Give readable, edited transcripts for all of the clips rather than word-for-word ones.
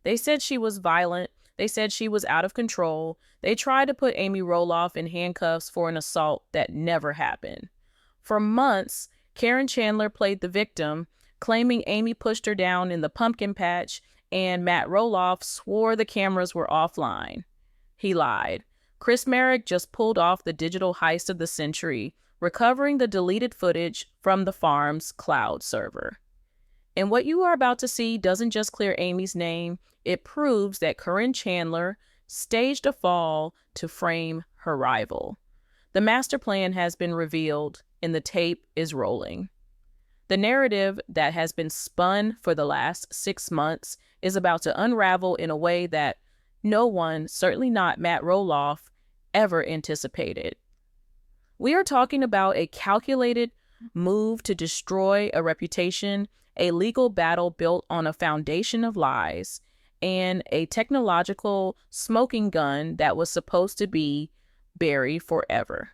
They said she was violent. They said she was out of control. They tried to put Amy Roloff in handcuffs for an assault that never happened. For months, Caryn Chandler played the victim, claiming Amy pushed her down in the pumpkin patch, and Matt Roloff swore the cameras were offline. He lied. Chris Marek just pulled off the digital heist of the century, recovering the deleted footage from the farm's cloud server. And what you are about to see doesn't just clear Amy's name, it proves that Caryn Chandler staged a fall to frame her rival. The master plan has been revealed, and the tape is rolling. The narrative that has been spun for the last 6 months is about to unravel in a way that no one, certainly not Matt Roloff, ever anticipated. We are talking about a calculated move to destroy a reputation, a legal battle built on a foundation of lies, and a technological smoking gun that was supposed to be buried forever.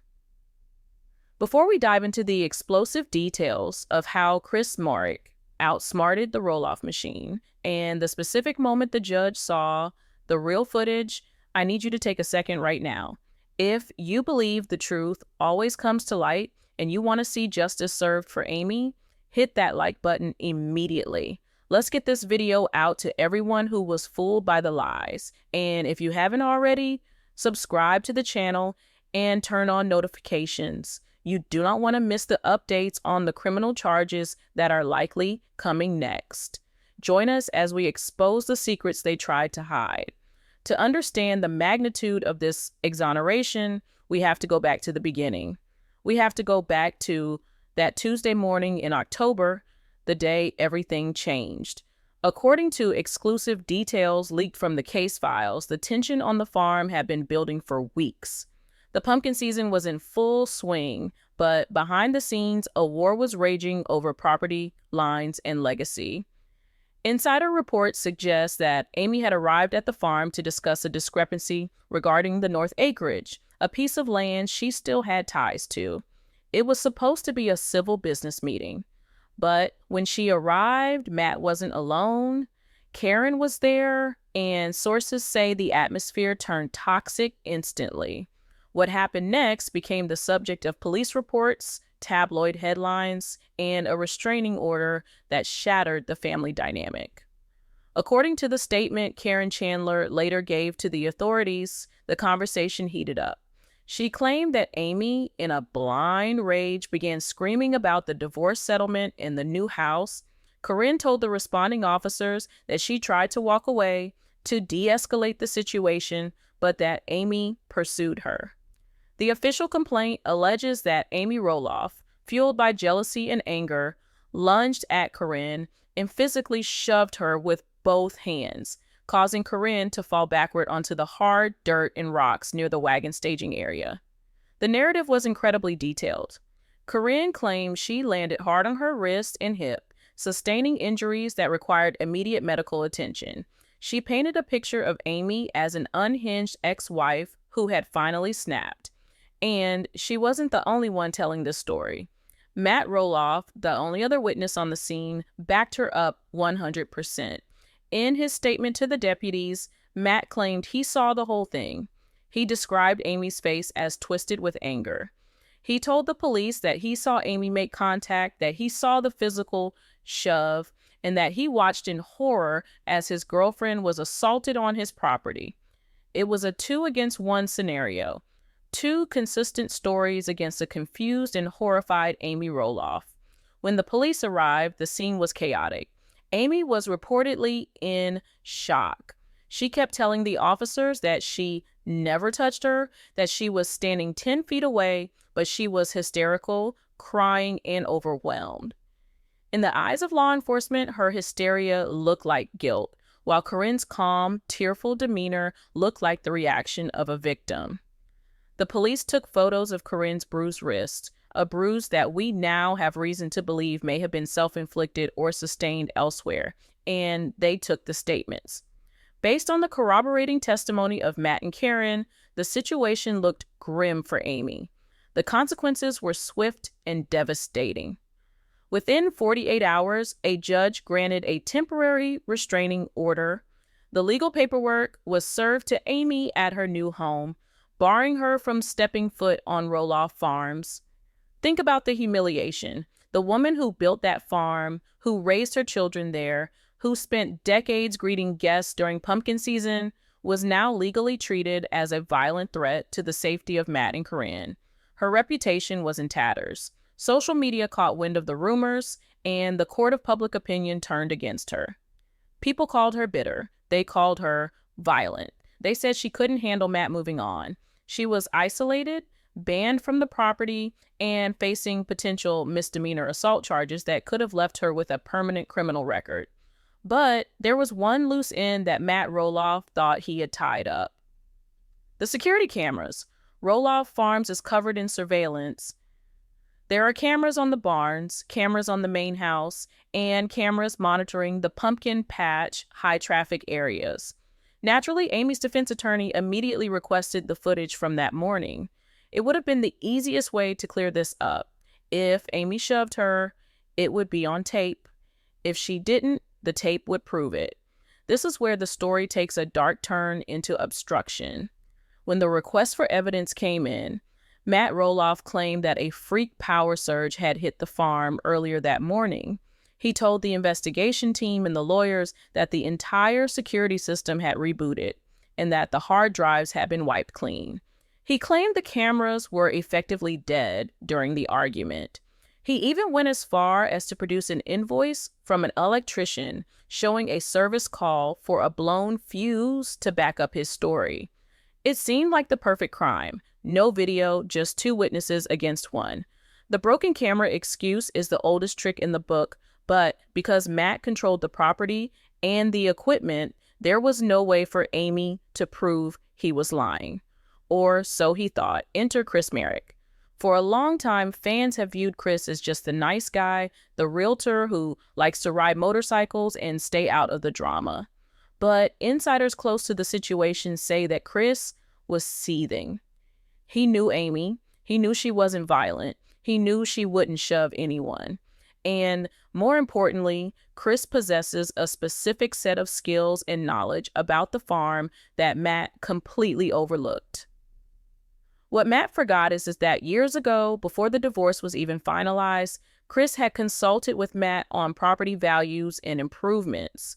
Before we dive into the explosive details of how Chris Marek outsmarted the Roloff machine and the specific moment the judge saw the real footage, I need you to take a second right now. If you believe the truth always comes to light and you want to see justice served for Amy, hit that like button immediately. Let's get this video out to everyone who was fooled by the lies. And if you haven't already, subscribe to the channel and turn on notifications. You do not want to miss the updates on the criminal charges that are likely coming next. Join us as we expose the secrets they tried to hide. To understand the magnitude of this exoneration, we have to go back to the beginning. We have to go back to that Tuesday morning in October, the day everything changed. According to exclusive details leaked from the case files, the tension on the farm had been building for weeks. The pumpkin season was in full swing, but behind the scenes, a war was raging over property lines and legacy. Insider reports suggest that Amy had arrived at the farm to discuss a discrepancy regarding the North Acreage, a piece of land she still had ties to. It was supposed to be a civil business meeting, but when she arrived, Matt wasn't alone. Caryn was there, and sources say the atmosphere turned toxic instantly. What happened next became the subject of police reports, tabloid headlines, and a restraining order that shattered the family dynamic. According to the statement Caryn Chandler later gave to the authorities, the conversation heated up. She claimed that Amy, in a blind rage, began screaming about the divorce settlement in the new house. Caryn told the responding officers that she tried to walk away to de-escalate the situation, but that Amy pursued her. The official complaint alleges that Amy Roloff, fueled by jealousy and anger, lunged at Caryn and physically shoved her with both hands, causing Caryn to fall backward onto the hard dirt and rocks near the wagon staging area. The narrative was incredibly detailed. Caryn claimed she landed hard on her wrist and hip, sustaining injuries that required immediate medical attention. She painted a picture of Amy as an unhinged ex-wife who had finally snapped. And she wasn't the only one telling this story. Matt Roloff, the only other witness on the scene, backed her up 100%. In his statement to the deputies, Matt claimed he saw the whole thing. He described Amy's face as twisted with anger. He told the police that he saw Amy make contact, that he saw the physical shove, and that he watched in horror as his girlfriend was assaulted on his property. It was a 2-against-1 scenario. 2 consistent stories against a confused and horrified Amy Roloff. When the police arrived, the scene was chaotic. Amy was reportedly in shock. She kept telling the officers that she never touched her, that she was standing 10 feet away, but she was hysterical, crying, and overwhelmed. In the eyes of law enforcement, her hysteria looked like guilt, while Caryn's calm, tearful demeanor looked like the reaction of a victim. The police took photos of Caryn's bruised wrist, a bruise that we now have reason to believe may have been self-inflicted or sustained elsewhere, and they took the statements. Based on the corroborating testimony of Matt and Caryn, the situation looked grim for Amy. The consequences were swift and devastating. Within 48 hours, a judge granted a temporary restraining order. The legal paperwork was served to Amy at her new home, barring her from stepping foot on Roloff Farms. Think about the humiliation. The woman who built that farm, who raised her children there, who spent decades greeting guests during pumpkin season, was now legally treated as a violent threat to the safety of Matt and Caryn. Her reputation was in tatters. Social media caught wind of the rumors, and the court of public opinion turned against her. People called her bitter. They called her violent. They said she couldn't handle Matt moving on. She was isolated, banned from the property, and facing potential misdemeanor assault charges that could have left her with a permanent criminal record. But there was one loose end that Matt Roloff thought he had tied up. The security cameras. Roloff Farms is covered in surveillance. There are cameras on the barns, cameras on the main house, and cameras monitoring the pumpkin patch high-traffic areas. Naturally, Amy's defense attorney immediately requested the footage from that morning. It would have been the easiest way to clear this up. If Amy shoved her, it would be on tape. If she didn't, the tape would prove it. This is where the story takes a dark turn into obstruction. When the request for evidence came in, Matt Roloff claimed that a freak power surge had hit the farm earlier that morning. He told the investigation team and the lawyers that the entire security system had rebooted and that the hard drives had been wiped clean. He claimed the cameras were effectively dead during the argument. He even went as far as to produce an invoice from an electrician showing a service call for a blown fuse to back up his story. It seemed like the perfect crime. No video, just two witnesses against one. The broken camera excuse is the oldest trick in the book, but because Matt controlled the property and the equipment, there was no way for Amy to prove he was lying. Or so he thought. Enter Chris Marek. For a long time, fans have viewed Chris as just the nice guy, the realtor who likes to ride motorcycles and stay out of the drama. But insiders close to the situation say that Chris was seething. He knew Amy. He knew she wasn't violent. He knew she wouldn't shove anyone. And more importantly, Chris possesses a specific set of skills and knowledge about the farm that Matt completely overlooked. What Matt forgot is that years ago, before the divorce was even finalized, Chris had consulted with Matt on property values and improvements.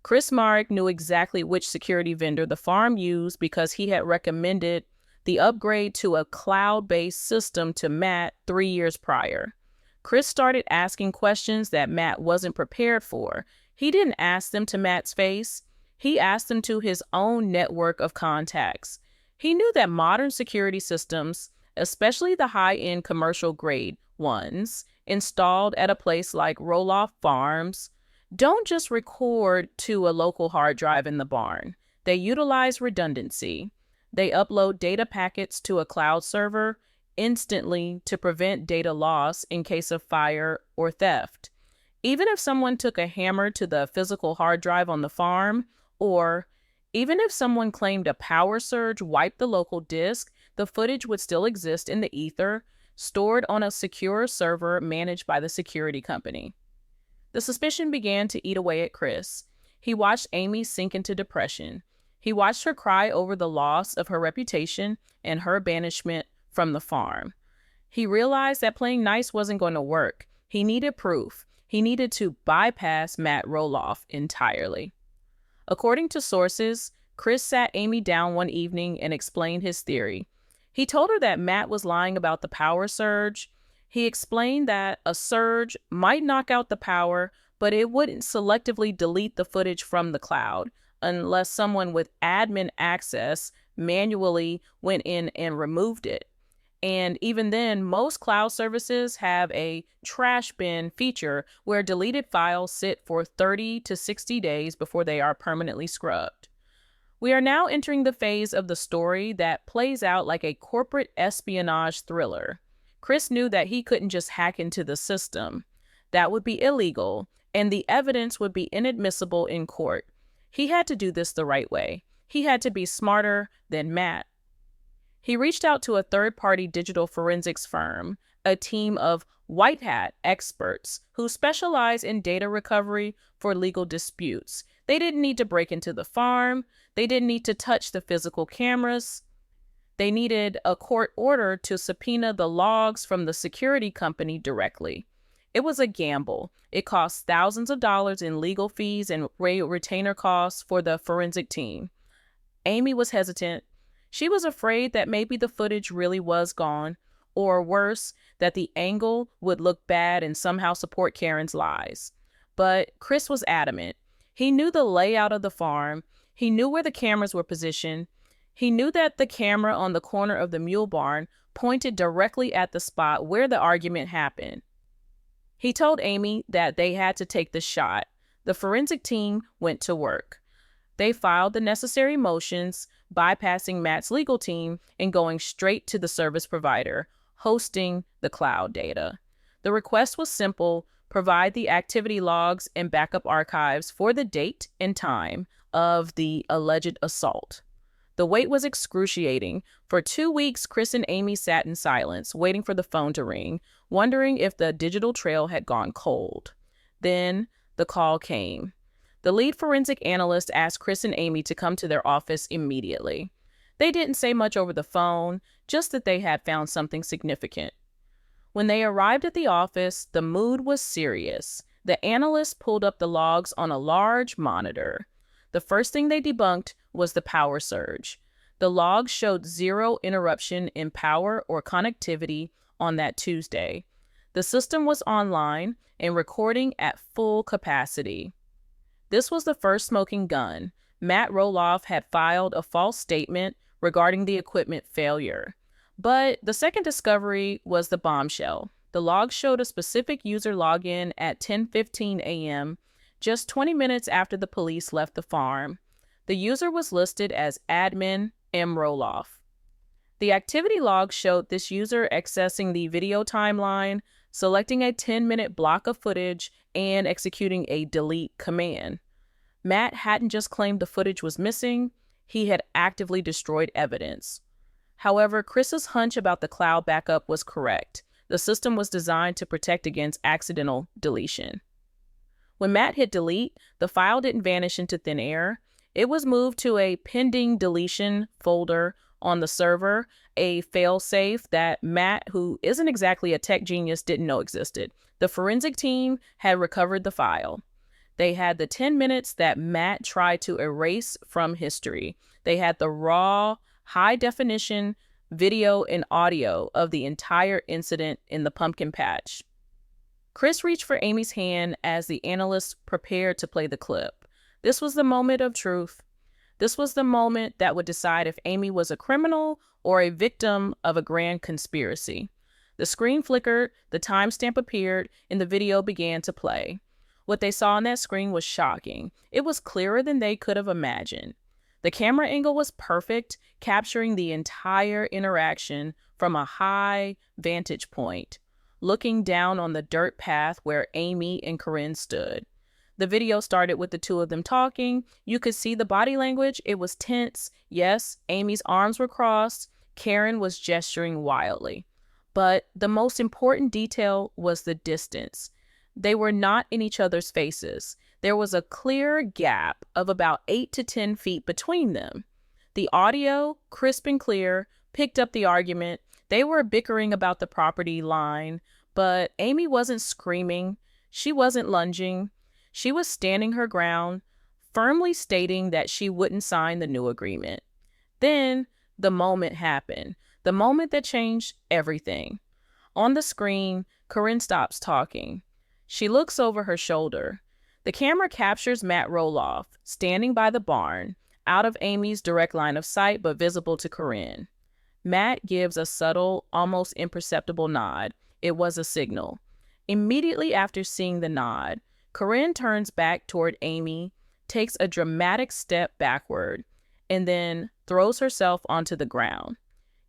Chris Marek knew exactly which security vendor the farm used because he had recommended the upgrade to a cloud-based system to Matt 3 years prior. Chris started asking questions that Matt wasn't prepared for. He didn't ask them to Matt's face. He asked them to his own network of contacts. He knew that modern security systems, especially the high-end commercial-grade ones, installed at a place like Roloff Farms, don't just record to a local hard drive in the barn. They utilize redundancy. They upload data packets to a cloud server instantly to prevent data loss in case of fire or theft. Even if someone took a hammer to the physical hard drive on the farm, or even if someone claimed a power surge wiped the local disk, the footage would still exist in the ether, stored on a secure server managed by the security company. The suspicion began to eat away at Chris. He watched Amy sink into depression. He watched her cry over the loss of her reputation and her banishment from the farm. He realized that playing nice wasn't going to work. He needed proof. He needed to bypass Matt Roloff entirely. According to sources, Chris sat Amy down one evening and explained his theory. He told her that Matt was lying about the power surge. He explained that a surge might knock out the power, but it wouldn't selectively delete the footage from the cloud unless someone with admin access manually went in and removed it. And even then, most cloud services have a trash bin feature where deleted files sit for 30 to 60 days before they are permanently scrubbed. We are now entering the phase of the story that plays out like a corporate espionage thriller. Chris knew that he couldn't just hack into the system. That would be illegal, and the evidence would be inadmissible in court. He had to do this the right way. He had to be smarter than Matt. He reached out to a third-party digital forensics firm, a team of white hat experts who specialize in data recovery for legal disputes. They didn't need to break into the farm. They didn't need to touch the physical cameras. They needed a court order to subpoena the logs from the security company directly. It was a gamble. It cost thousands of dollars in legal fees and retainer costs for the forensic team. Amy was hesitant. She was afraid that maybe the footage really was gone, or worse, that the angle would look bad and somehow support Caryn's lies. But Chris was adamant. He knew the layout of the farm. He knew where the cameras were positioned. He knew that the camera on the corner of the mule barn pointed directly at the spot where the argument happened. He told Amy that they had to take the shot. The forensic team went to work. They filed the necessary motions, bypassing Matt's legal team and going straight to the service provider, hosting the cloud data. The request was simple: provide the activity logs and backup archives for the date and time of the alleged assault. The wait was excruciating. For 2 weeks, Chris and Amy sat in silence, waiting for the phone to ring, wondering if the digital trail had gone cold. Then the call came. The lead forensic analyst asked Chris and Amy to come to their office immediately. They didn't say much over the phone, just that they had found something significant. When they arrived at the office, the mood was serious. The analyst pulled up the logs on a large monitor. The first thing they debunked was the power surge. The logs showed 0 interruption in power or connectivity on that Tuesday. The system was online and recording at full capacity. This was the first smoking gun. Matt Roloff had filed a false statement regarding the equipment failure. But the second discovery was the bombshell. The logs showed a specific user login at 10:15 a.m., just 20 minutes after the police left the farm. The user was listed as admin M. Roloff. The activity log showed this user accessing the video timeline, selecting a 10-minute block of footage, and executing a delete command. Matt hadn't just claimed the footage was missing, he had actively destroyed evidence. However, Chris's hunch about the cloud backup was correct. The system was designed to protect against accidental deletion. When Matt hit delete, the file didn't vanish into thin air. It was moved to a pending deletion folder on the server, a failsafe that Matt, who isn't exactly a tech genius, didn't know existed. The forensic team had recovered the file. They had the 10 minutes that Matt tried to erase from history. They had the raw, high-definition video and audio of the entire incident in the pumpkin patch. Chris reached for Amy's hand as the analyst prepared to play the clip. This was the moment of truth. This was the moment that would decide if Amy was a criminal or a victim of a grand conspiracy. The screen flickered, the timestamp appeared, and the video began to play. What they saw on that screen was shocking. It was clearer than they could have imagined. The camera angle was perfect, capturing the entire interaction from a high vantage point, looking down on the dirt path where Amy and Caryn stood. The video started with the two of them talking. You could see the body language. It was tense. Yes, Amy's arms were crossed. Caryn was gesturing wildly. But the most important detail was the distance. They were not in each other's faces. There was a clear gap of about 8 to 10 feet between them. The audio, crisp and clear, picked up the argument. They were bickering about the property line, but Amy wasn't screaming. She wasn't lunging. She was standing her ground, firmly stating that she wouldn't sign the new agreement. Then the moment happened, the moment that changed everything. On the screen, Caryn stops talking. She looks over her shoulder. The camera captures Matt Roloff, standing by the barn, out of Amy's direct line of sight but visible to Caryn. Matt gives a subtle, almost imperceptible nod. It was a signal. Immediately after seeing the nod, Caryn turns back toward Amy, takes a dramatic step backward, and then throws herself onto the ground.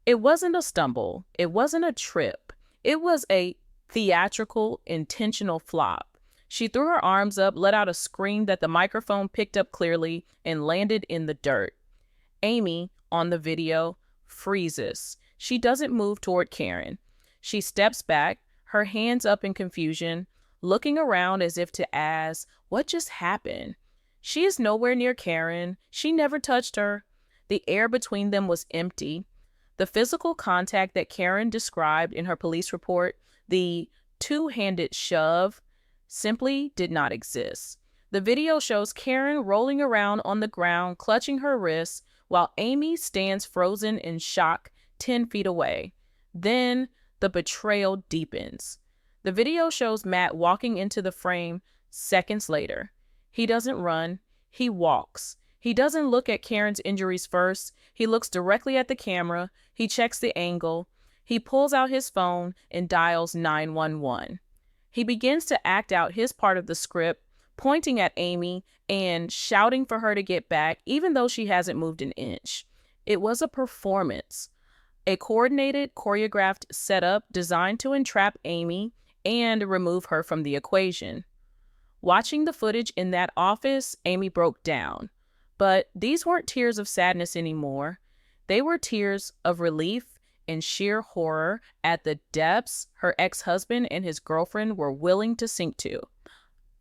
It wasn't a stumble. It wasn't a trip. It was a theatrical, intentional flop. She threw her arms up, let out a scream that the microphone picked up clearly, and landed in the dirt. Amy, on the video, freezes. She doesn't move toward Caryn. She steps back, her hands up in confusion, looking around as if to ask, what just happened? She is nowhere near Caryn. She never touched her. The air between them was empty. The physical contact that Caryn described in her police report, the two-handed shove, simply did not exist. The video shows Caryn rolling around on the ground, clutching her wrists, while Amy stands frozen in shock 10 feet away. Then the betrayal deepens. The video shows Matt walking into the frame seconds later. He doesn't run, he walks. He doesn't look at Caryn's injuries first. He looks directly at the camera. He checks the angle. He pulls out his phone and dials 911. He begins to act out his part of the script, pointing at Amy and shouting for her to get back, even though she hasn't moved an inch. It was a performance, a coordinated, choreographed setup designed to entrap Amy and remove her from the equation. Watching the footage in that office, Amy broke down. But these weren't tears of sadness anymore. They were tears of relief and sheer horror at the depths her ex-husband and his girlfriend were willing to sink to.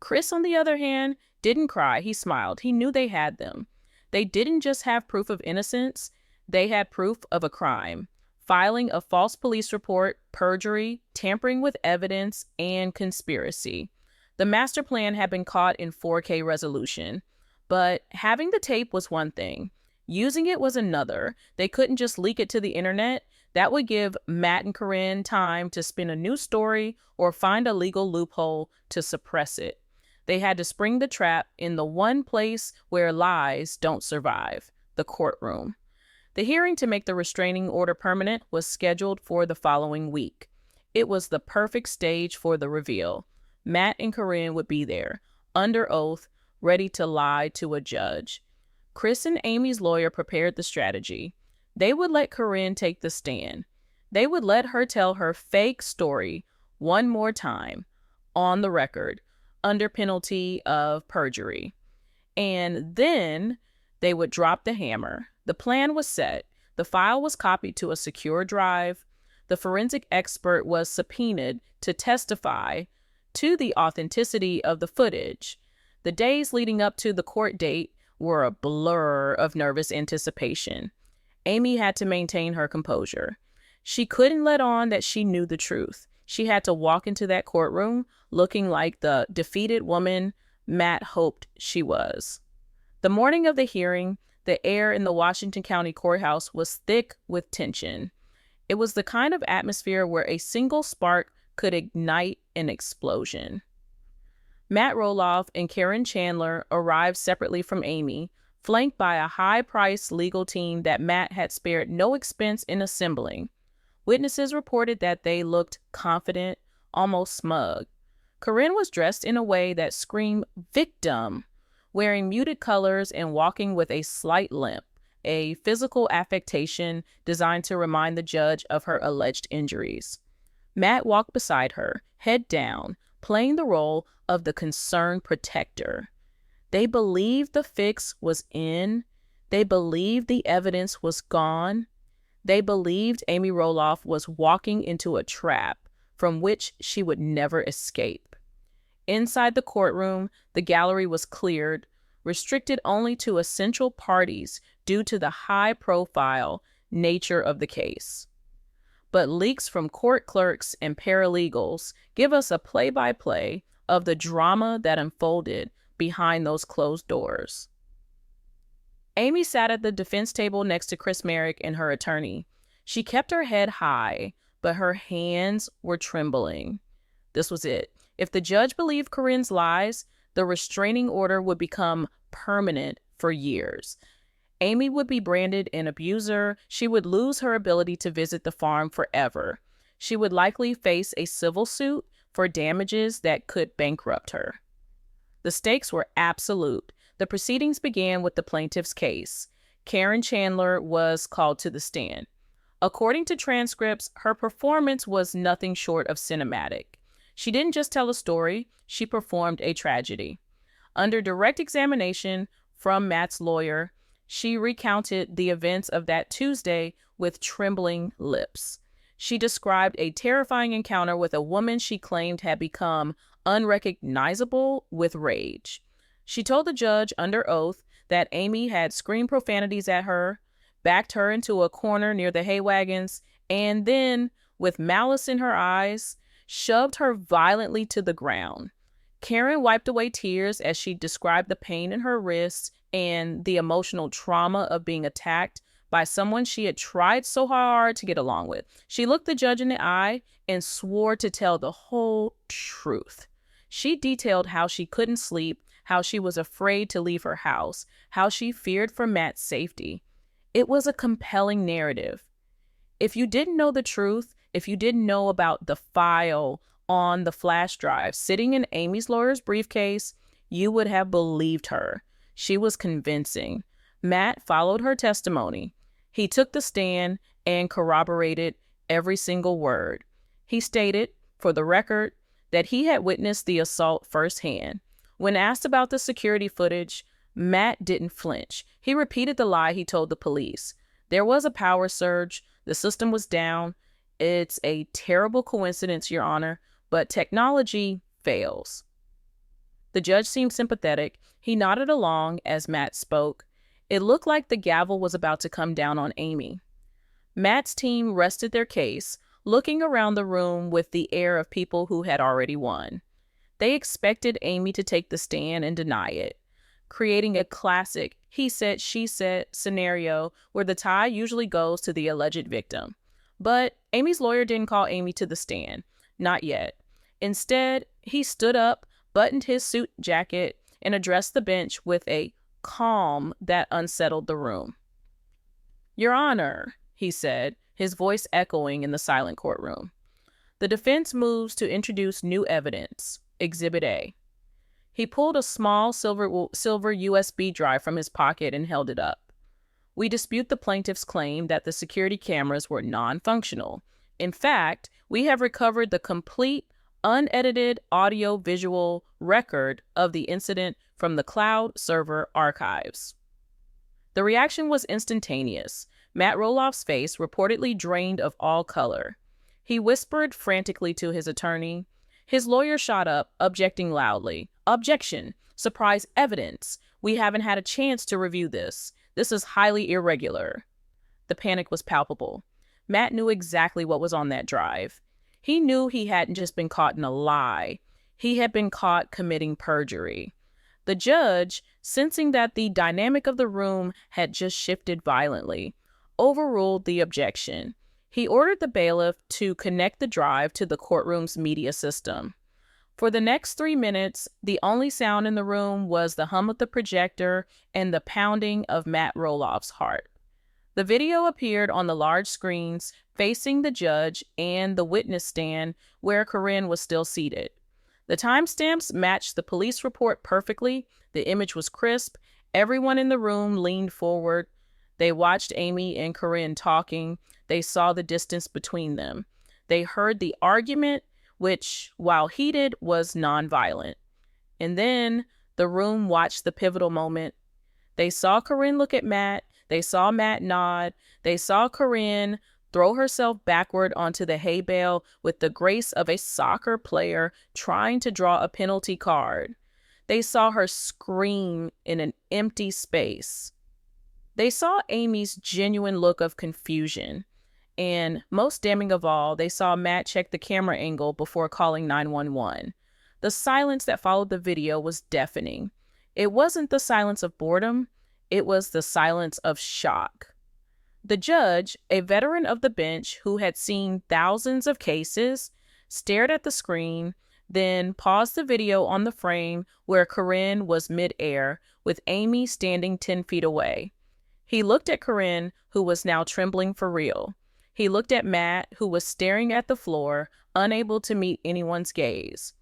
Chris, on the other hand, didn't cry. He smiled. He knew they had them. They didn't just have proof of innocence. They had proof of a crime. Filing a false police report, perjury, tampering with evidence, and conspiracy. The master plan had been caught in 4K resolution. But having the tape was one thing. Using it was another. They couldn't just leak it to the internet. That would give Matt and Caryn time to spin a new story or find a legal loophole to suppress it. They had to spring the trap in the one place where lies don't survive, the courtroom. The hearing to make the restraining order permanent was scheduled for the following week. It was the perfect stage for the reveal. Matt and Caryn would be there, under oath, ready to lie to a judge. Chris and Amy's lawyer prepared the strategy. They would let Caryn take the stand. They would let her tell her fake story one more time, on the record, under penalty of perjury. And then they would drop the hammer. The plan was set. The file was copied to a secure drive. The forensic expert was subpoenaed to testify to the authenticity of the footage. The days leading up to the court date were a blur of nervous anticipation. Amy had to maintain her composure. She couldn't let on that she knew the truth. She had to walk into that courtroom looking like the defeated woman Matt hoped she was. The morning of the hearing, the air in the Washington County Courthouse was thick with tension. It was the kind of atmosphere where a single spark could ignite an explosion. Matt Roloff and Caryn Chandler arrived separately from Amy, flanked by a high-priced legal team that Matt had spared no expense in assembling. Witnesses reported that they looked confident, almost smug. Caryn was dressed in a way that screamed victim, wearing muted colors and walking with a slight limp, a physical affectation designed to remind the judge of her alleged injuries. Matt walked beside her, head down, playing the role of the concerned protector. They believed the fix was in. They believed the evidence was gone. They believed Amy Roloff was walking into a trap from which she would never escape. Inside the courtroom, the gallery was cleared, restricted only to essential parties due to the high-profile nature of the case. But leaks from court clerks and paralegals give us a play-by-play of the drama that unfolded behind those closed doors. Amy sat at the defense table next to Chris Marek and her attorney. She kept her head high, but her hands were trembling. This was it. If the judge believed Caryn's lies, the restraining order would become permanent for years. Amy would be branded an abuser. She would lose her ability to visit the farm forever. She would likely face a civil suit for damages that could bankrupt her. The stakes were absolute. The proceedings began with the plaintiff's case. Caryn Chandler was called to the stand. According to transcripts, her performance was nothing short of cinematic. She didn't just tell a story, she performed a tragedy. Under direct examination from Matt's lawyer, she recounted the events of that Tuesday with trembling lips. She described a terrifying encounter with a woman she claimed had become unrecognizable with rage. She told the judge under oath that Amy had screamed profanities at her, backed her into a corner near the hay wagons, and then, with malice in her eyes, shoved her violently to the ground. Caryn wiped away tears as she described the pain in her wrists and the emotional trauma of being attacked by someone she had tried so hard to get along with. She looked the judge in the eye and swore to tell the whole truth. She detailed how she couldn't sleep, how she was afraid to leave her house, how she feared for Matt's safety. It was a compelling narrative. If you didn't know the truth, if you didn't know about the file on the flash drive sitting in Amy's lawyer's briefcase, you would have believed her. She was convincing. Matt followed her testimony. He took the stand and corroborated every single word. He stated, for the record, that he had witnessed the assault firsthand. When asked about the security footage, Matt didn't flinch. He repeated the lie he told the police. There was a power surge. The system was down. It's a terrible coincidence, Your Honor, but technology fails. The judge seemed sympathetic. He nodded along as Matt spoke. It looked like the gavel was about to come down on Amy. Matt's team rested their case, looking around the room with the air of people who had already won. They expected Amy to take the stand and deny it, creating a classic he said, she said scenario where the tie usually goes to the alleged victim. But Amy's lawyer didn't call Amy to the stand. Not yet. Instead, he stood up, buttoned his suit jacket, and addressed the bench with a calm that unsettled the room. Your Honor, he said, his voice echoing in the silent courtroom. The defense moves to introduce new evidence, Exhibit A. He pulled a small silver USB drive from his pocket and held it up. We dispute the plaintiff's claim that the security cameras were non-functional. In fact, we have recovered the complete, unedited audio-visual record of the incident from the cloud server archives. The reaction was instantaneous. Matt Roloff's face reportedly drained of all color. He whispered frantically to his attorney. His lawyer shot up, objecting loudly. Objection! Surprise evidence! We haven't had a chance to review this. This is highly irregular. The panic was palpable. Matt knew exactly what was on that drive. He knew he hadn't just been caught in a lie. He had been caught committing perjury. The judge, sensing that the dynamic of the room had just shifted violently, overruled the objection. He ordered the bailiff to connect the drive to the courtroom's media system. For the next 3 minutes, the only sound in the room was the hum of the projector and the pounding of Matt Roloff's heart. The video appeared on the large screens facing the judge and the witness stand where Caryn was still seated. The timestamps matched the police report perfectly. The image was crisp. Everyone in the room leaned forward. They watched Amy and Caryn talking. They saw the distance between them. They heard the argument, which, while heated, was nonviolent. And then the room watched the pivotal moment. They saw Caryn look at Matt. They saw Matt nod. They saw Caryn throw herself backward onto the hay bale with the grace of a soccer player trying to draw a penalty card. They saw her scream in an empty space. They saw Amy's genuine look of confusion. And most damning of all, they saw Matt check the camera angle before calling 911. The silence that followed the video was deafening. It wasn't the silence of boredom. It was the silence of shock. The judge, a veteran of the bench who had seen thousands of cases, stared at the screen, then paused the video on the frame where Caryn was midair, with Amy standing 10 feet away. He looked at Caryn, who was now trembling for real. He looked at Matt, who was staring at the floor, unable to meet anyone's gaze.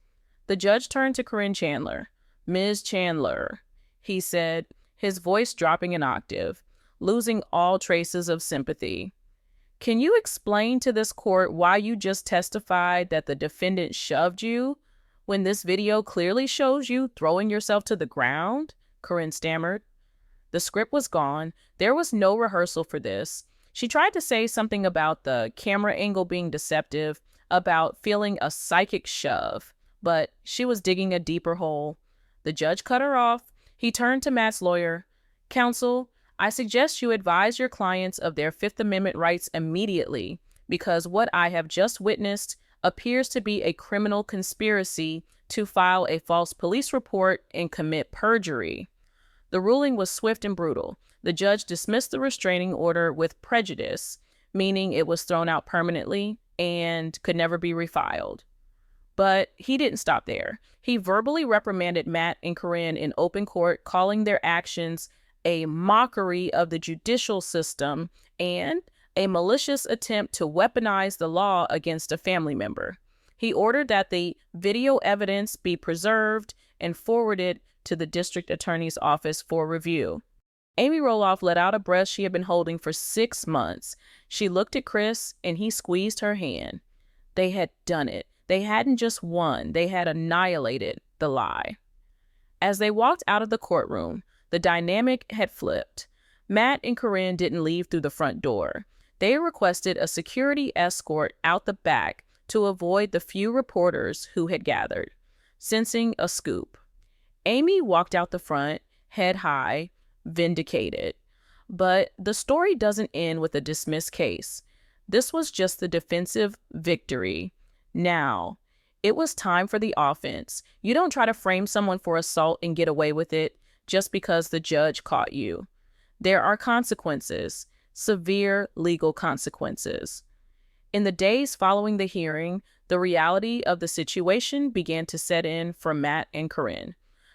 The judge turned to Caryn Chandler. "Ms. Chandler," he said, his voice dropping an octave, losing all traces of sympathy. "Can you explain to this court why you just testified that the defendant shoved you when this video clearly shows you throwing yourself to the ground?" Caryn stammered. The script was gone. There was no rehearsal for this. She tried to say something about the camera angle being deceptive, about feeling a psychic shove, but she was digging a deeper hole. The judge cut her off. He turned to Matt's lawyer. "Counsel, I suggest you advise your clients of their Fifth Amendment rights immediately, because what I have just witnessed appears to be a criminal conspiracy to file a false police report and commit perjury." The ruling was swift and brutal. The judge dismissed the restraining order with prejudice, meaning it was thrown out permanently and could never be refiled. But he didn't stop there. He verbally reprimanded Matt and Caryn in open court, calling their actions a mockery of the judicial system and a malicious attempt to weaponize the law against a family member. He ordered that the video evidence be preserved and forwarded to the district attorney's office for review. Amy Roloff let out a breath she had been holding for 6 months. She looked at Chris, and he squeezed her hand. They had done it. They hadn't just won, they had annihilated the lie. As they walked out of the courtroom, the dynamic had flipped. Matt and Caryn didn't leave through the front door. They requested a security escort out the back to avoid the few reporters who had gathered, sensing a scoop. Amy walked out the front, head high, vindicated. But the story doesn't end with a dismissed case. This was just the defensive victory. Now, it was time for the offense. You don't try to frame someone for assault and get away with it just because the judge caught you. There are consequences, severe legal consequences. In the days following the hearing, the reality of the situation began to set in for Matt and Caryn.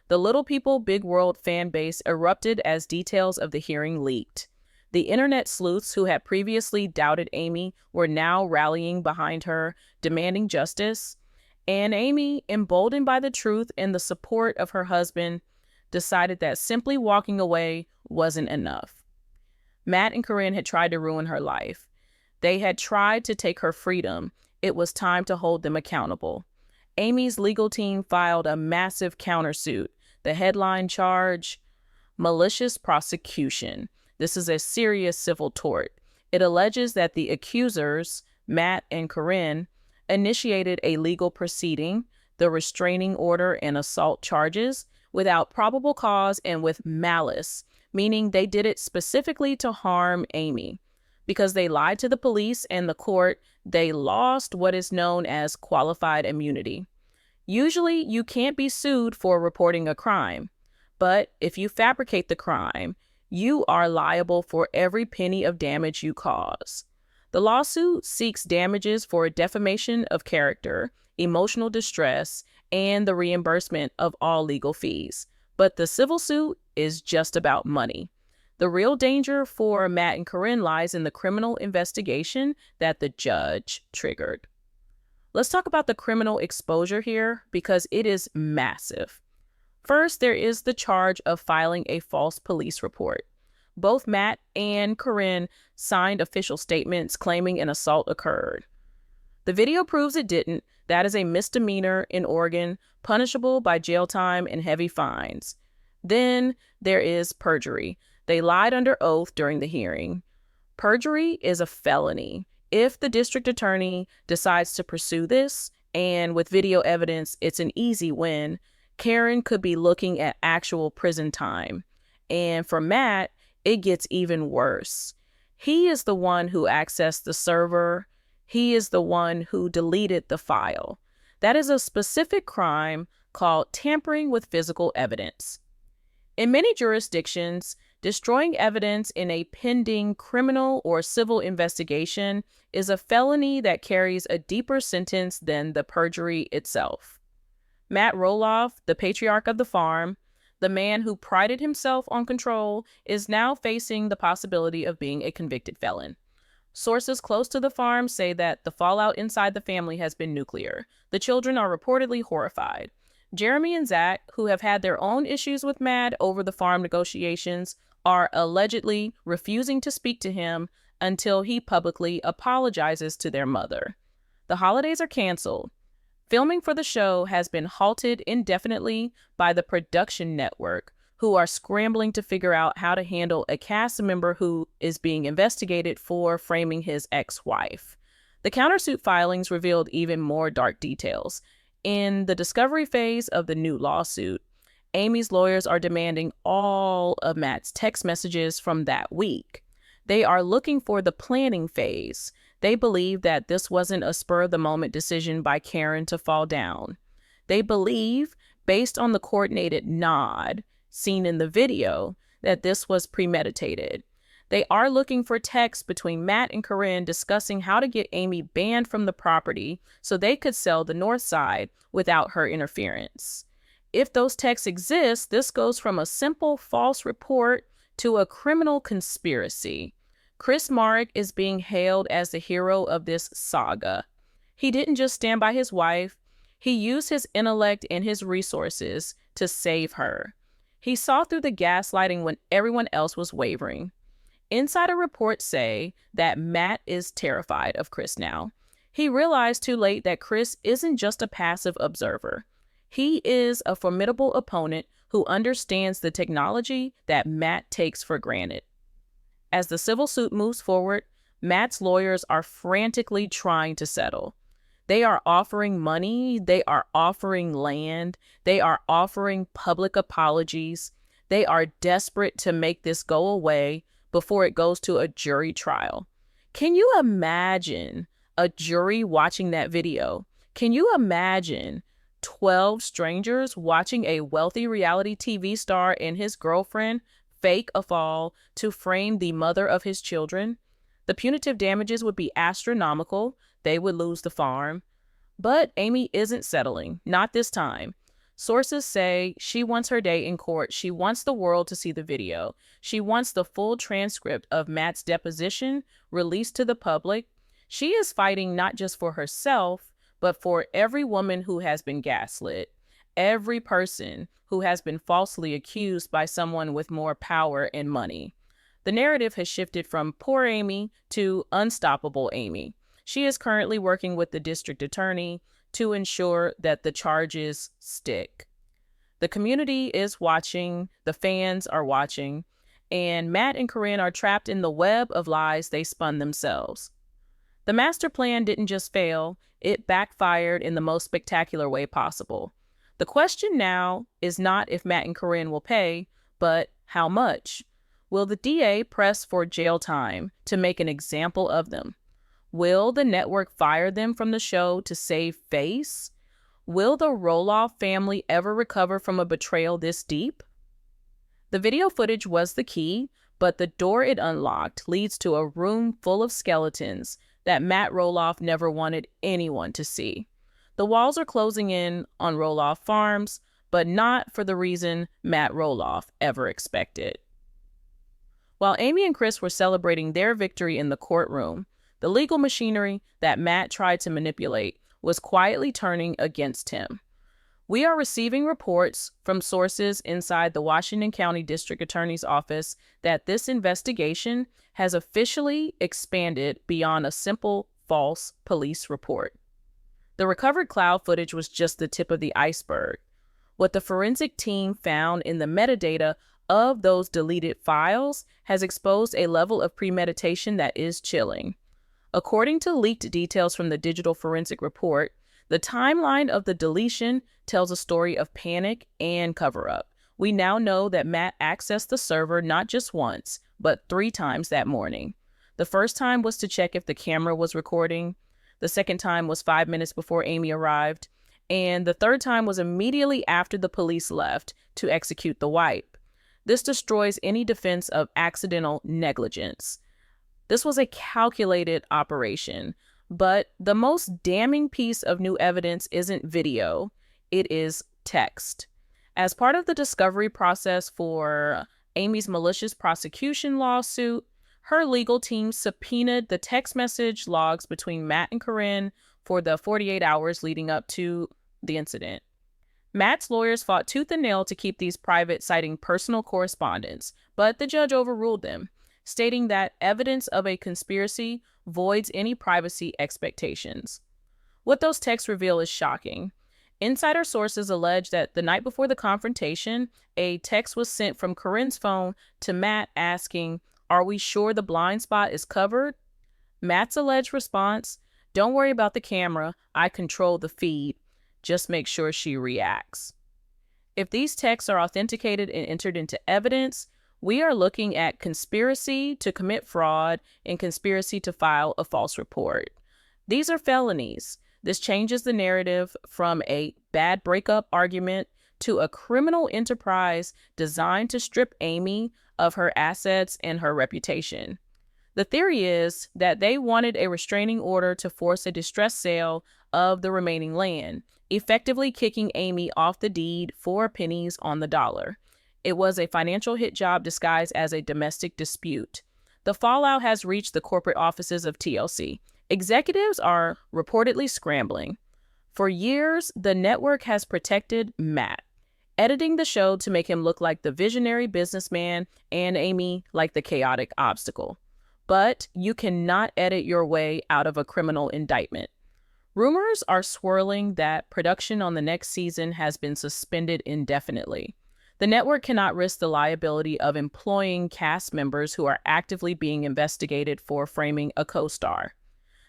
The Little People Big World fan base erupted as details of the hearing leaked. The internet sleuths who had previously doubted Amy were now rallying behind her, demanding justice. And Amy, emboldened by the truth and the support of her husband, decided that simply walking away wasn't enough. Matt and Caryn had tried to ruin her life. They had tried to take her freedom. It was time to hold them accountable. Amy's legal team filed a massive countersuit. The headline charge, Malicious Prosecution. This is a serious civil tort. It alleges that the accusers, Matt and Caryn, initiated a legal proceeding, the restraining order and assault charges, without probable cause and with malice, meaning they did it specifically to harm Amy. Because they lied to the police and the court, they lost what is known as qualified immunity. Usually, you can't be sued for reporting a crime, but if you fabricate the crime, you are liable for every penny of damage you cause. The lawsuit seeks damages for defamation of character, emotional distress, and the reimbursement of all legal fees. But the civil suit is just about money. The real danger for Matt and Caryn lies in the criminal investigation that the judge triggered. Let's talk about the criminal exposure here because it is massive. First, there is the charge of filing a false police report. Both Matt and Caryn signed official statements claiming an assault occurred. The video proves it didn't. That is a misdemeanor in Oregon, punishable by jail time and heavy fines. Then there is perjury. They lied under oath during the hearing. Perjury is a felony. If the district attorney decides to pursue this, and with video evidence, it's an easy win, Caryn could be looking at actual prison time. And for Matt, it gets even worse. He is the one who accessed the server. He is the one who deleted the file. That is a specific crime called tampering with physical evidence. In many jurisdictions, destroying evidence in a pending criminal or civil investigation is a felony that carries a deeper sentence than the perjury itself. Matt Roloff, the patriarch of the farm, the man who prided himself on control, is now facing the possibility of being a convicted felon. Sources close to the farm say that the fallout inside the family has been nuclear. The children are reportedly horrified. Jeremy and Zach, who have had their own issues with Matt over the farm negotiations, are allegedly refusing to speak to him until he publicly apologizes to their mother. The holidays are canceled. Filming for the show has been halted indefinitely by the production network, who are scrambling to figure out how to handle a cast member who is being investigated for framing his ex-wife. The countersuit filings revealed even more dark details. In the discovery phase of the new lawsuit, Amy's lawyers are demanding all of Matt's text messages from that week. They are looking for the planning phase. They believe that this wasn't a spur-of-the-moment decision by Caryn to fall down. They believe, based on the coordinated nod seen in the video, that this was premeditated. They are looking for texts between Matt and Caryn discussing how to get Amy banned from the property so they could sell the north side without her interference. If those texts exist, this goes from a simple false report to a criminal conspiracy. Chris Marek is being hailed as the hero of this saga. He didn't just stand by his wife. He used his intellect and his resources to save her. He saw through the gaslighting when everyone else was wavering. Insider reports say that Matt is terrified of Chris now. He realized too late that Chris isn't just a passive observer. He is a formidable opponent who understands the technology that Matt takes for granted. As the civil suit moves forward, Matt's lawyers are frantically trying to settle. They are offering money, they are offering land, they are offering public apologies. They are desperate to make this go away before it goes to a jury trial. Can you imagine a jury watching that video? Can you imagine 12 strangers watching a wealthy reality TV star and his girlfriend fake a fall to frame the mother of his children? The punitive damages would be astronomical. They would lose the farm. But Amy isn't settling, not this time. Sources say she wants her day in court. She wants the world to see the video. She wants the full transcript of Matt's deposition released to the public. She is fighting not just for herself, but for every woman who has been gaslit, every person who has been falsely accused by someone with more power and money. The narrative has shifted from poor Amy to unstoppable Amy. She is currently working with the district attorney to ensure that the charges stick. The community is watching, the fans are watching, and Matt and Caryn are trapped in the web of lies they spun themselves. The master plan didn't just fail, it backfired in the most spectacular way possible. The question now is not if Matt and Caryn will pay, but how much? Will the DA press for jail time to make an example of them? Will the network fire them from the show to save face? Will the Roloff family ever recover from a betrayal this deep? The video footage was the key, but the door it unlocked leads to a room full of skeletons that Matt Roloff never wanted anyone to see. The walls are closing in on Roloff Farms, but not for the reason Matt Roloff ever expected. While Amy and Chris were celebrating their victory in the courtroom, the legal machinery that Matt tried to manipulate was quietly turning against him. We are receiving reports from sources inside the Washington County District Attorney's Office that this investigation has officially expanded beyond a simple false police report. The recovered cloud footage was just the tip of the iceberg. What the forensic team found in the metadata of those deleted files has exposed a level of premeditation that is chilling. According to leaked details from the digital forensic report, the timeline of the deletion tells a story of panic and cover-up. We now know that Matt accessed the server not just once, but 3 times that morning. The first time was to check if the camera was recording. The second time was 5 minutes before Amy arrived. And the third time was immediately after the police left to execute the wipe. This destroys any defense of accidental negligence. This was a calculated operation, but the most damning piece of new evidence isn't video, it is text. As part of the discovery process for Amy's malicious prosecution lawsuit, her legal team subpoenaed the text message logs between Matt and Caryn for the 48 hours leading up to the incident. Matt's lawyers fought tooth and nail to keep these private, citing personal correspondence, but the judge overruled them, stating that evidence of a conspiracy voids any privacy expectations. What those texts reveal is shocking. Insider sources allege that the night before the confrontation, a text was sent from Caryn's phone to Matt asking, "Are we sure the blind spot is covered?" Matt's alleged response, "Don't worry about the camera. I control the feed. Just make sure she reacts." If these texts are authenticated and entered into evidence, we are looking at conspiracy to commit fraud and conspiracy to file a false report. These are felonies. This changes the narrative from a bad breakup argument to a criminal enterprise designed to strip Amy of her assets and her reputation. The theory is that they wanted a restraining order to force a distress sale of the remaining land, effectively kicking Amy off the deed for pennies on the dollar. It was a financial hit job disguised as a domestic dispute. The fallout has reached the corporate offices of TLC. Executives are reportedly scrambling. For years, the network has protected Matt, editing the show to make him look like the visionary businessman and Amy like the chaotic obstacle. But you cannot edit your way out of a criminal indictment. Rumors are swirling that production on the next season has been suspended indefinitely. The network cannot risk the liability of employing cast members who are actively being investigated for framing a co-star.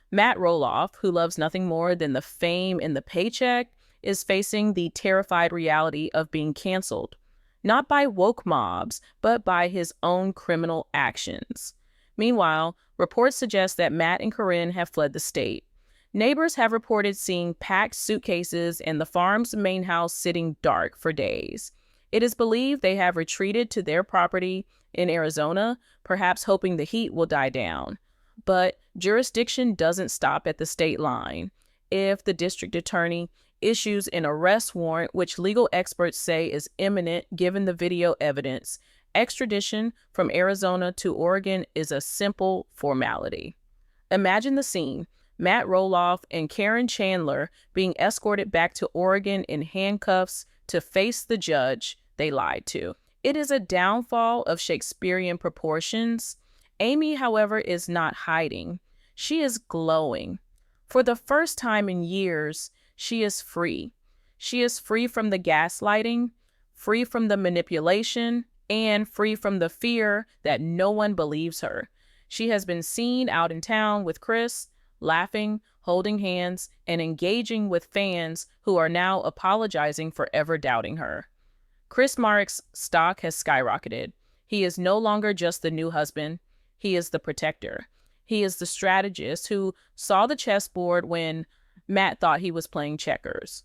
Matt Roloff, who loves nothing more than the fame and the paycheck, is facing the terrified reality of being canceled, not by woke mobs, but by his own criminal actions. Meanwhile, reports suggest that Matt and Caryn have fled the state. Neighbors have reported seeing packed suitcases and the farm's main house sitting dark for days. It is believed they have retreated to their property in Arizona, perhaps hoping the heat will die down. But jurisdiction doesn't stop at the state line. If the district attorney issues an arrest warrant, which legal experts say is imminent given the video evidence, extradition from Arizona to Oregon is a simple formality. Imagine the scene: Matt Roloff and Caryn Chandler being escorted back to Oregon in handcuffs to face the judge they lied to. It is a downfall of Shakespearean proportions. Amy, however, is not hiding. She is glowing. For the first time in years, she is free. She is free from the gaslighting, free from the manipulation, and free from the fear that no one believes her. She has been seen out in town with Chris, laughing, holding hands, and engaging with fans who are now apologizing for ever doubting her. Chris Marek's stock has skyrocketed. He is no longer just the new husband. He is the protector. He is the strategist who saw the chessboard when Matt thought he was playing checkers.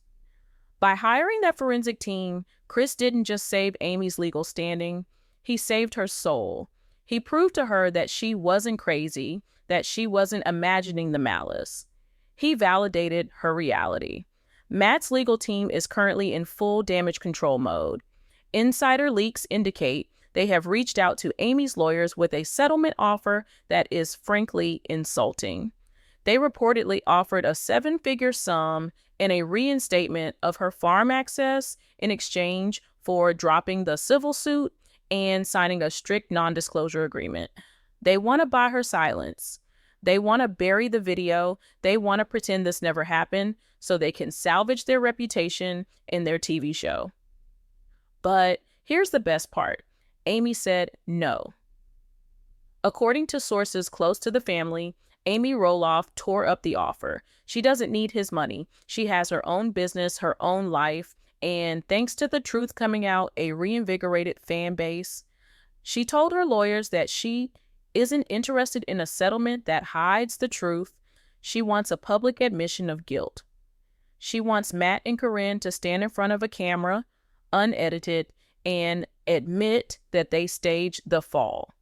By hiring that forensic team, Chris didn't just save Amy's legal standing, he saved her soul. He proved to her that she wasn't crazy, that she wasn't imagining the malice. He validated her reality. Matt's legal team is currently in full damage control mode. Insider leaks indicate they have reached out to Amy's lawyers with a settlement offer that is frankly insulting. They reportedly offered a 7-figure sum and a reinstatement of her farm access in exchange for dropping the civil suit and signing a strict non-disclosure agreement. They want to buy her silence. They want to bury the video. They want to pretend this never happened so they can salvage their reputation in their TV show. But here's the best part. Amy said no. According to sources close to the family, Amy Roloff tore up the offer. She doesn't need his money. She has her own business, her own life, and thanks to the truth coming out, a reinvigorated fan base. She told her lawyers that she isn't interested in a settlement that hides the truth. She wants a public admission of guilt. She wants Matt and Caryn to stand in front of a camera, unedited, and admit that they staged the fall.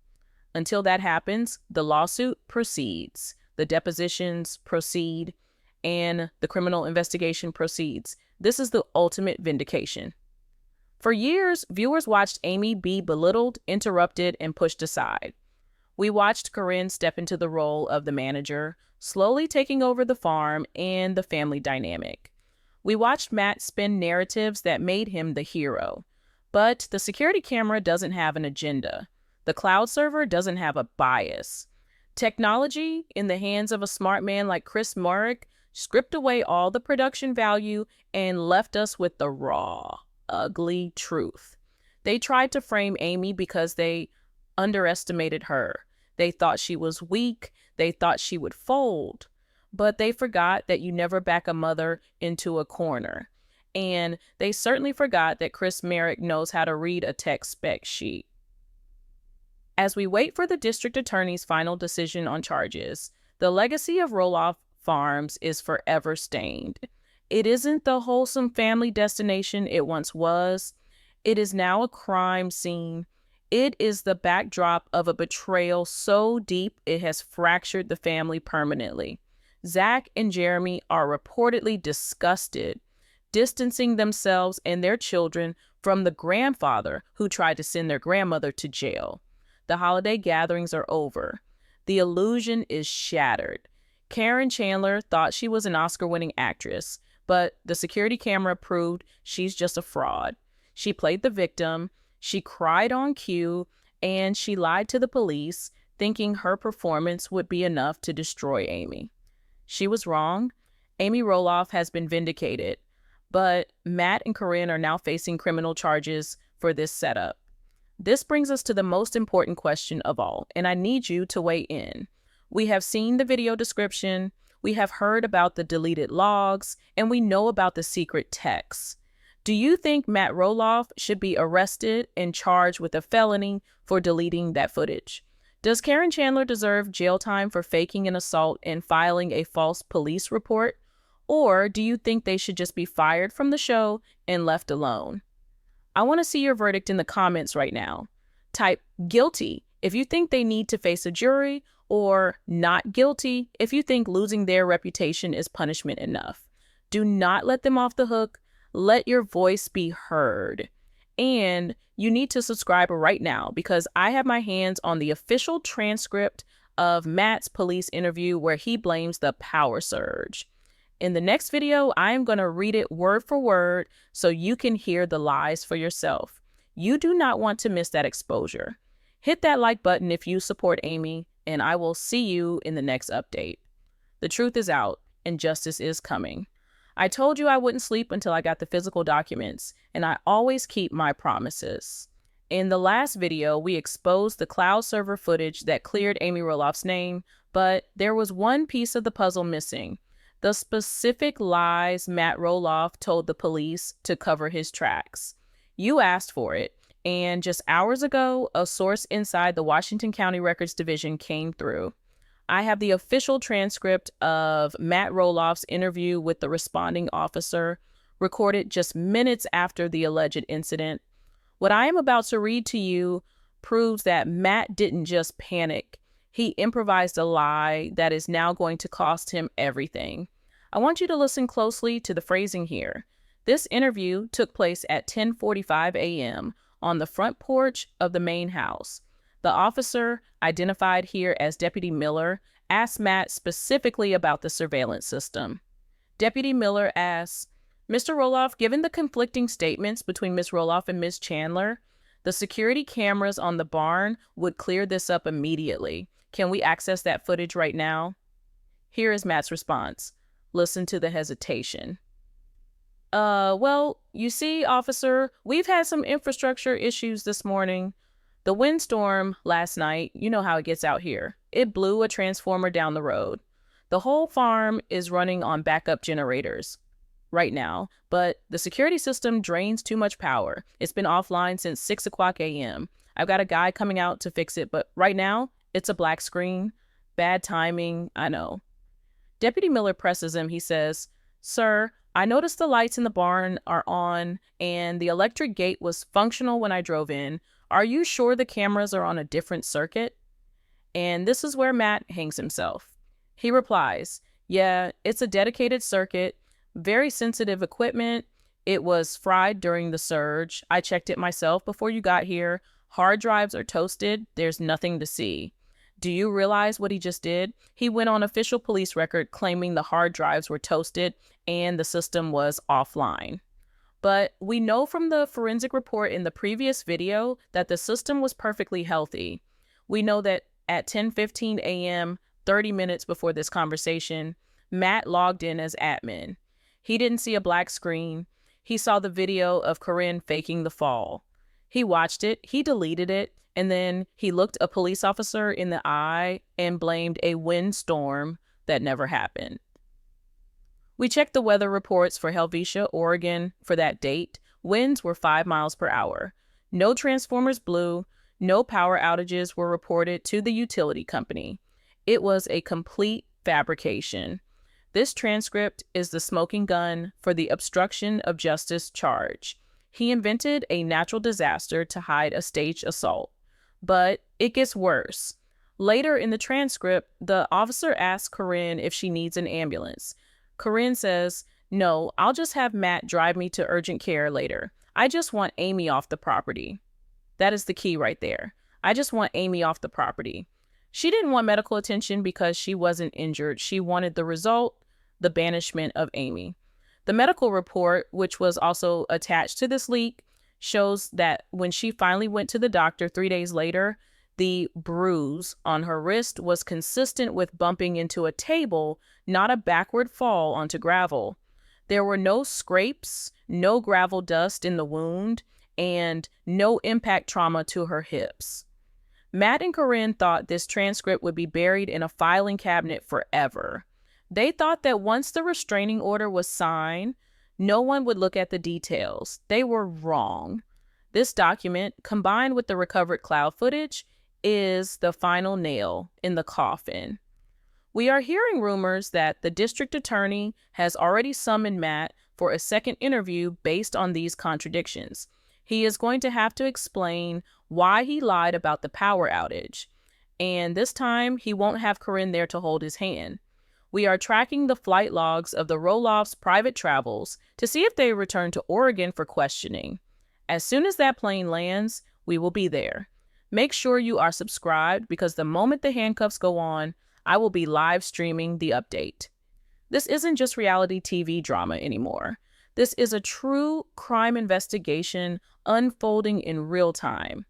Until that happens, the lawsuit proceeds, the depositions proceed, and the criminal investigation proceeds. This is the ultimate vindication. For years, viewers watched Amy be belittled, interrupted, and pushed aside. We watched Caryn step into the role of the manager, slowly taking over the farm and the family dynamic. We watched Matt spin narratives that made him the hero. But the security camera doesn't have an agenda. The cloud server doesn't have a bias. Technology in the hands of a smart man like Chris Marek stripped away all the production value, and left us with the raw, ugly truth. They tried to frame Amy because they underestimated her. They thought she was weak. They thought she would fold. But they forgot that you never back a mother into a corner. And they certainly forgot that Chris Marek knows how to read a tech spec sheet. As we wait for the district attorney's final decision on charges, the legacy of Roloff Farms is forever stained. It isn't the wholesome family destination it once was. It is now a crime scene. It is the backdrop of a betrayal so deep it has fractured the family permanently. Zach and Jeremy are reportedly disgusted, distancing themselves and their children from the grandfather who tried to send their grandmother to jail. The holiday gatherings are over. The illusion is shattered. Caryn Chandler thought she was an Oscar-winning actress, but the security camera proved she's just a fraud. She played the victim, she cried on cue, and she lied to the police, thinking her performance would be enough to destroy Amy. She was wrong. Amy Roloff has been vindicated, but Matt and Caryn are now facing criminal charges for this setup. This brings us to the most important question of all, and I need you to weigh in. We have seen the video description, we have heard about the deleted logs, and we know about the secret texts. Do you think Matt Roloff should be arrested and charged with a felony for deleting that footage? Does Caryn Chandler deserve jail time for faking an assault and filing a false police report? Or do you think they should just be fired from the show and left alone? I want to see your verdict in the comments right now. Type guilty if you think they need to face a jury, or not guilty if you think losing their reputation is punishment enough. Do not let them off the hook. Let your voice be heard. And you need to subscribe right now because I have my hands on the official transcript of Matt's police interview where he blames the power surge. In the next video, I am going to read it word for word so you can hear the lies for yourself. You do not want to miss that exposure. Hit that like button if you support Amy, and I will see you in the next update. The truth is out, and justice is coming. I told you I wouldn't sleep until I got the physical documents, and I always keep my promises. In the last video, we exposed the cloud server footage that cleared Amy Roloff's name, but there was one piece of the puzzle missing: the specific lies Matt Roloff told the police to cover his tracks. You asked for it, and just hours ago, a source inside the Washington County Records Division came through. I have the official transcript of Matt Roloff's interview with the responding officer, recorded just minutes after the alleged incident. What I am about to read to you proves that Matt didn't just panic. He improvised a lie that is now going to cost him everything. I want you to listen closely to the phrasing here. This interview took place at 10:45 a.m. on the front porch of the main house. The officer, identified here as Deputy Miller, asked Matt specifically about the surveillance system. Deputy Miller asks, "Mr. Roloff, given the conflicting statements between Ms. Roloff and Ms. Chandler, the security cameras on the barn would clear this up immediately. Can we access that footage right now?" Here is Matt's response. Listen to the hesitation. Well, you see, officer, we've had some infrastructure issues this morning. The windstorm last night, you know how it gets out here. It blew a transformer down the road. The whole farm is running on backup generators right now, but the security system drains too much power. It's been offline since 6 o'clock a.m. I've got a guy coming out to fix it, but right now, it's a black screen. Bad timing, I know. Deputy Miller presses him. He says, "Sir, I noticed the lights in the barn are on and the electric gate was functional when I drove in. Are you sure the cameras are on a different circuit?" And this is where Matt hangs himself. He replies, "Yeah, it's a dedicated circuit, very sensitive equipment. It was fried during the surge. I checked it myself before you got here. Hard drives are toasted. There's nothing to see." Do you realize what he just did? He went on official police record claiming the hard drives were toasted and the system was offline. But we know from the forensic report in the previous video that the system was perfectly healthy. We know that at 10:15 a.m., 30 minutes before this conversation, Matt logged in as admin. He didn't see a black screen. He saw the video of Caryn faking the fall. He watched it, he deleted it, and then he looked a police officer in the eye and blamed a windstorm that never happened. We checked the weather reports for Helvetia, Oregon for that date. Winds were 5 miles per hour. No transformers blew. No power outages were reported to the utility company. It was a complete fabrication. This transcript is the smoking gun for the obstruction of justice charge. He invented a natural disaster to hide a staged assault. But it gets worse. Later in the transcript, the officer asks Caryn if she needs an ambulance. Caryn says, "No, I'll just have Matt drive me to urgent care later. I just want Amy off the property." That is the key right there. I just want Amy off the property. She didn't want medical attention because she wasn't injured. She wanted the result, the banishment of Amy. The medical report, which was also attached to this leak, shows that when she finally went to the doctor 3 days later, the bruise on her wrist was consistent with bumping into a table, not a backward fall onto gravel. There were no scrapes, no gravel dust in the wound, and no impact trauma to her hips. Matt and Caryn thought this transcript would be buried in a filing cabinet forever. They thought that once the restraining order was signed, no one would look at the details. They were wrong. This document, combined with the recovered cloud footage, is the final nail in the coffin. We are hearing rumors that the district attorney has already summoned Matt for a second interview based on these contradictions. He is going to have to explain why he lied about the power outage. And this time, he won't have Caryn there to hold his hand. We are tracking the flight logs of the Roloff's private travels to see if they return to Oregon for questioning. As soon as that plane lands, we will be there. Make sure you are subscribed because the moment the handcuffs go on, I will be live streaming the update. This isn't just reality TV drama anymore. This is a true crime investigation unfolding in real time.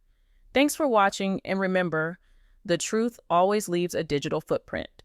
Thanks for watching, and remember, the truth always leaves a digital footprint.